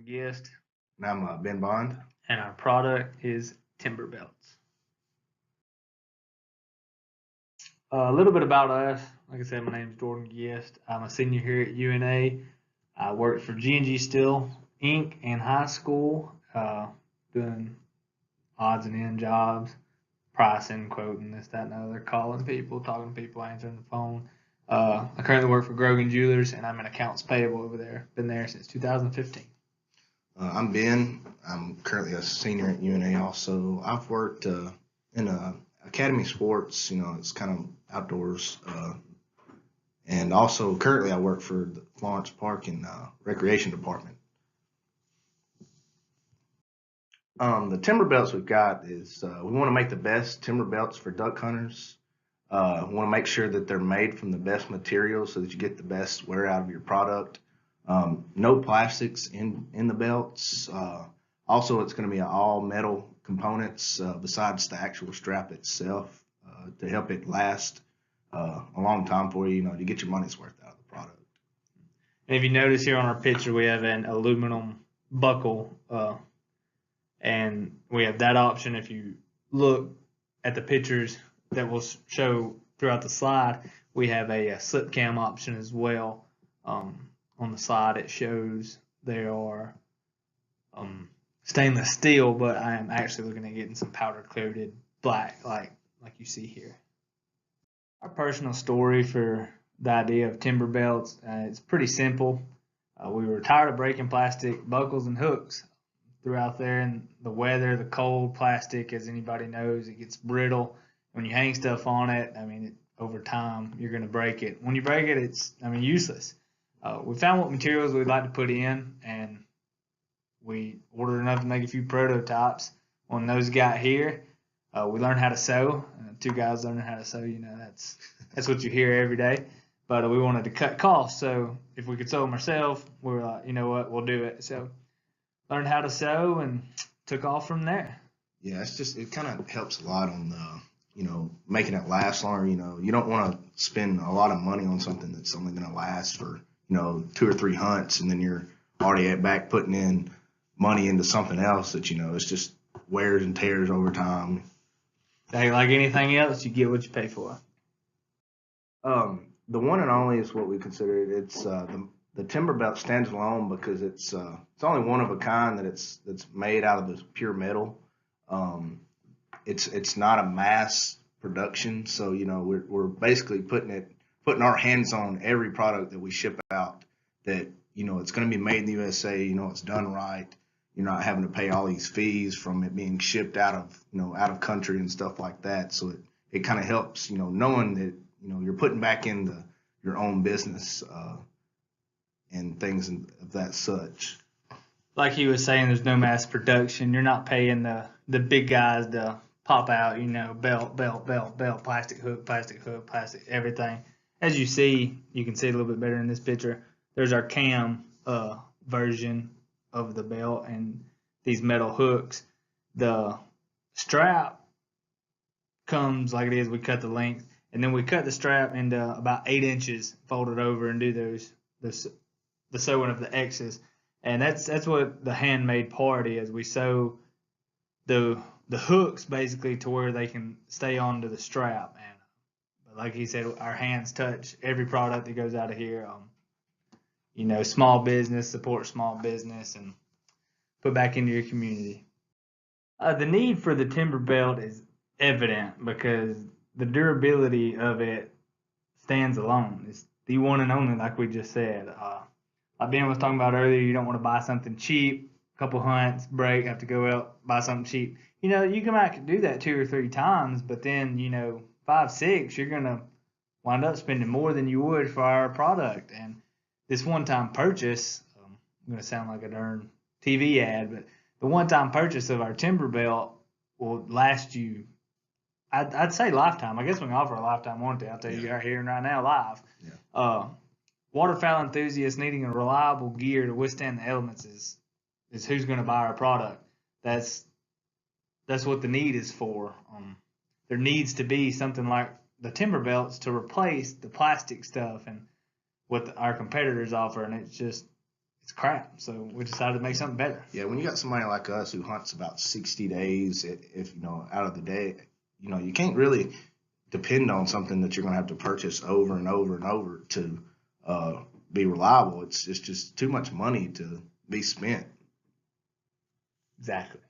Guest, And I'm Ben Bond. and our product is TimberBeltz. A little bit about us. Like I said, my name is Jordan Guest. I'm a senior here at UNA. I worked for G&G Steel Inc. in high school, doing odds and end jobs, pricing, quoting, this, that, and the other, calling people, talking to people, answering the phone. I currently work for Grogan Jewelers, and I'm an accounts payable over there. Been there since 2015. I'm Ben. I'm currently a senior at UNA also. I've worked in academy sports, it's kind of outdoors. And also currently I work for the Florence Park and Recreation Department. The timber belts we've got is we want to make the best timber belts for duck hunters. We want to make sure that they're made from the best materials so that you get the best wear out of your product. No plastics in the belts. Also, it's going to be all metal components besides the actual strap itself to help it last a long time for you, to get your money's worth out of the product. And if you notice here on our picture, we have an aluminum buckle, and we have that option. If you look at the pictures that will show throughout the slide, we have a slip cam option as well. On the side, it shows they are stainless steel, but I am actually looking at getting some powder coated black, like you see here. Our personal story for the idea of timber belts, it's pretty simple. We were tired of breaking plastic buckles and hooks throughout there in the weather, the cold. Plastic, as anybody knows, it gets brittle. When you hang stuff on it, over time, you're going to break it. When you break it, it's, useless. We found what materials we'd like to put in, and we ordered enough to make a few prototypes. When those got here, we learned how to sew. Two guys learning how to sew, that's what you hear every day. But we wanted to cut costs, so if we could sew them ourselves, we were like, you know what, we'll do it. So learned how to sew and took off from there. Yeah, it kind of helps a lot on making it last longer. You don't want to spend a lot of money on something that's only going to last for 2 or 3 hunts, and then you're already back putting in money into something else that it's just wears and tears over time. Like anything else, you get what you pay for. The one and only is what we consider it. It's the timber belt stands alone because it's only one of a kind that's made out of this pure metal. It's not a mass production, so we're basically putting our hands on every product that we ship out. That it's going to be made in the USA. It's done right. You're not having to pay all these fees from it being shipped out of country and stuff like that. So it kind of helps, knowing that, you're putting back into your own business and things of that such. Like he was saying, there's no mass production. You're not paying the big guys to pop out, belt, plastic hook, plastic everything. As you can see a little bit better in this picture. There's our cam version of the belt and these metal hooks. The strap comes like it is. We cut the length, and then we cut the strap into about 8 inches, fold it over, and do the sewing of the X's. And that's what the handmade part is. We sew the hooks basically to where they can stay onto the strap. And like he said, our hands touch every product that goes out of here. Small business, support small business, and put back into your community. The need for the timber belt is evident because the durability of it stands alone. It's the one and only, like we just said. Like Ben was talking about earlier, you don't want to buy something cheap, a couple hunts, break, have to go out, buy something cheap. You can do that 2 or 3 times, but then, 5, 6, you're going to wind up spending more than you would for our product. And this one-time purchase, I'm going to sound like a darn TV ad, but the one-time purchase of our timber belt will last you, I'd say lifetime. I guess we can offer a lifetime warranty. I'll tell you right here and right now live. Yeah. Waterfowl enthusiasts needing a reliable gear to withstand the elements is who's going to buy our product. That's what the need is for. There needs to be something like the timber belts to replace the plastic stuff and what our competitors offer, and it's it's crap. So we decided to make something better. Yeah, when you got somebody like us who hunts about 60 days, if out of the day, you can't really depend on something that you're going to have to purchase over and over and over to be reliable. It's just too much money to be spent. Exactly.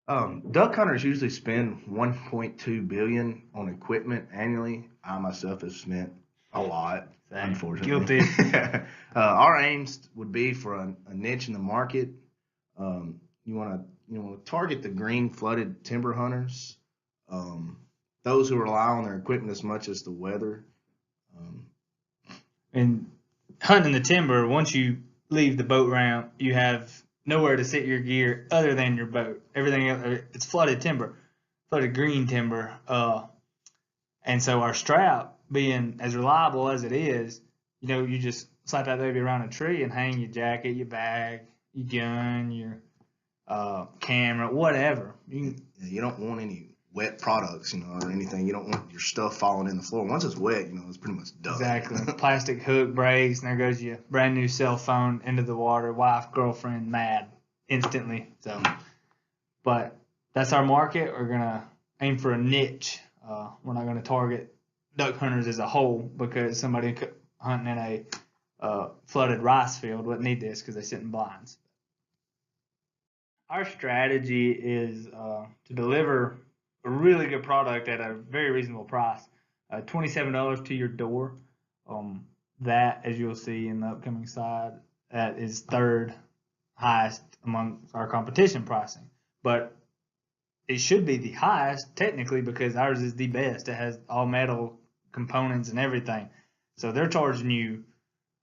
Duck hunters usually spend 1.2 billion on equipment annually. I myself have spent a lot, unfortunately. Guilty. Our aims would be for a niche in the market. You want to target the green flooded timber hunters, those who rely on their equipment as much as the weather. And hunting the timber, once you leave the boat ramp, you have nowhere to sit your gear other than your boat. Everything else, it's flooded timber, flooded green timber. And so our strap, being as reliable as it is, you just slap that baby around a tree and hang your jacket, your bag, your gun, your camera, whatever. You don't want any wet products, or anything. You don't want your stuff falling in the floor. Once it's wet, it's pretty much done. Exactly. Plastic hook breaks, and there goes your brand new cell phone into the water. Wife, girlfriend, mad instantly. So, but that's our market. We're gonna aim for a niche. We're not gonna target duck hunters as a whole, because somebody hunting in a flooded rice field wouldn't need this because they sit in blinds. Our strategy is to deliver a really good product at a very reasonable price. $27 to your door. That, as you'll see in the upcoming slide, that is third highest among our competition pricing. But it should be the highest technically, because ours is the best. It has all metal components and everything. So they're charging you,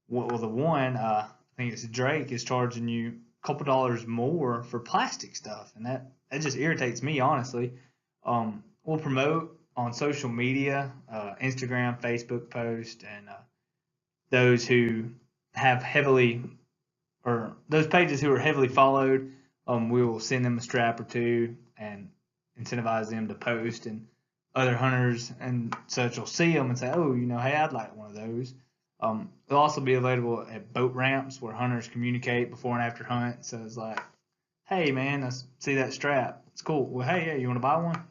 well, the one, I think it's Drake, is charging you a couple dollars more for plastic stuff. And that just irritates me, honestly. We'll promote on social media, Instagram, Facebook post, and those who have those pages who are heavily followed, we will send them a strap or two and incentivize them to post, and other hunters and such will see them and say, oh, hey, I'd like one of those. They'll also be available at boat ramps where hunters communicate before and after hunt. So it's like, hey, man, I see that strap. It's cool. Well, hey, yeah, you want to buy one?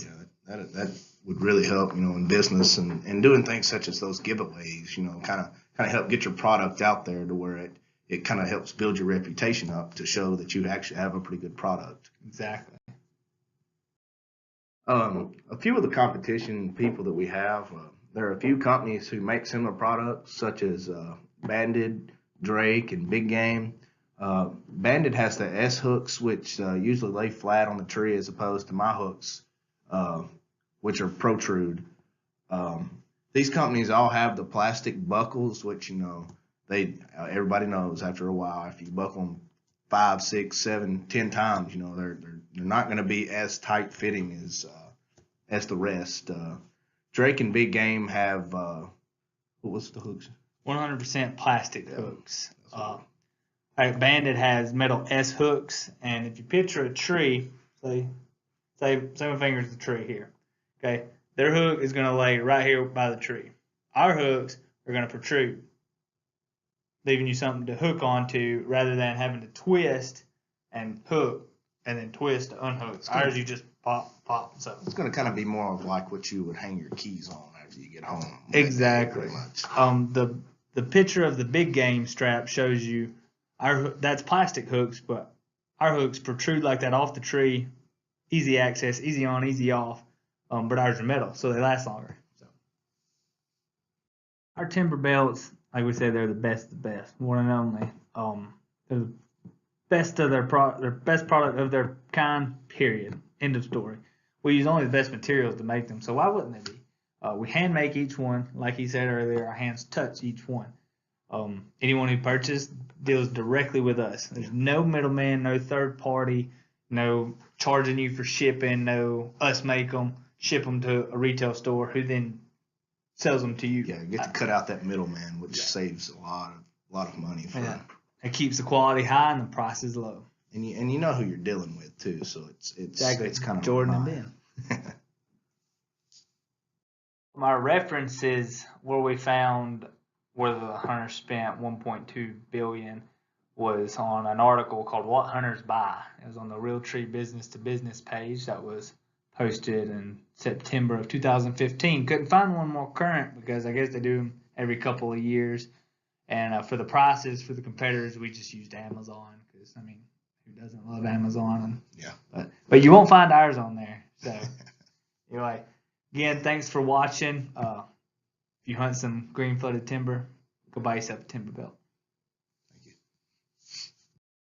Yeah, that would really help, in business and doing things such as those giveaways, kind of help get your product out there to where it kind of helps build your reputation up to show that you actually have a pretty good product. Exactly. A few of the competition people that we have, there are a few companies who make similar products, such as Banded, Drake, and Big Game. Banded has the S hooks, which usually lay flat on the tree, as opposed to my hooks, which are protrude. These companies all have the plastic buckles, which everybody knows after a while, if you buckle them 5, 6, 7, 10 times, they're not going to be as tight fitting as the rest. Drake and Big Game have what was the hooks? 100% plastic hooks. Bandit has metal S hooks, and if you picture a tree, say 7 fingers of the tree here, okay, their hook is going to lay right here by the tree. Our hooks are going to protrude, leaving you something to hook onto rather than having to twist and hook and then twist to unhook. Ours, you just pop. So it's going to kind of be more of like what you would hang your keys on after you get home. Exactly. Pretty much. The picture of the Big Game strap shows you that's plastic hooks, but our hooks protrude like that off the tree, easy access, easy on, easy off. But ours are metal, so they last longer. So our TimberBeltz, like we said, they're the best, one and only. They're the best of their best product of their kind. Period. End of story. We use only the best materials to make them, so why wouldn't they be? We hand make each one, like he said earlier. Our hands touch each one. Anyone who purchased deals directly with us. There's no middleman, no third party, no charging you for shipping, no us make them, ship them to a retail store who then sells them to you. Yeah, get to cut out that middleman, which saves a lot of money for them. It keeps the quality high and the price is low. And you know who you're dealing with too, so it's kind of Jordan and Ben. My references where we found where the hunters spent 1.2 billion was on an article called "What Hunters Buy." It was on the Realtree Business to Business page that was posted in September of 2015. Couldn't find one more current because I guess they do them every couple of years. And for the prices for the competitors, we just used Amazon because I mean, who doesn't love Amazon? Yeah. But you won't find ours on there. So anyway, again, thanks for watching. If you hunt some green flooded timber, go buy yourself a TimberBeltz.